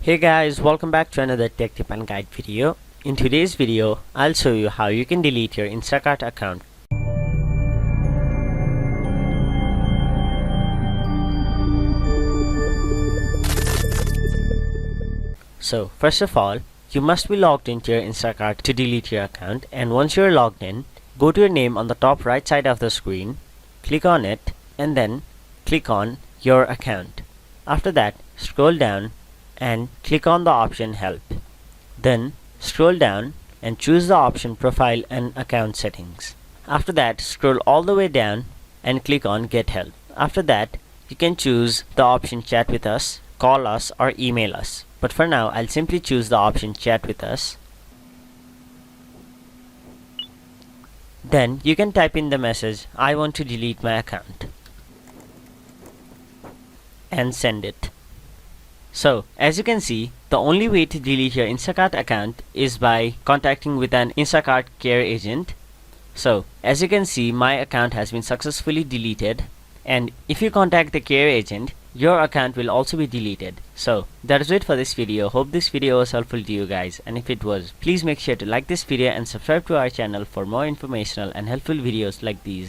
Hey guys, welcome back to another tech tip and guide video. In today's video, I'll show you how you can delete your Instacart account. So first of all, you must be logged into your Instacart to delete your account, and once you're logged in, go to your name on the top right side of the screen, click on it, and then click on your account. After that, scroll down and click on the option Help. Then scroll down and choose the option Profile and Account Settings. After that, scroll all the way down and click on Get Help. After that, you can choose the option Chat with us, call us, or email us. But for now, I'll simply choose the option Chat with us. Then you can type in the message, I want to delete my account, and send it. So, as you can see, the only way to delete your Instacart account is by contacting with an Instacart care agent. So, as you can see, my account has been successfully deleted, and if you contact the care agent, your account will also be deleted. So, that is it for this video. Hope this video was helpful to you guys, and if it was, please make sure to like this video and subscribe to our channel for more informational and helpful videos like these.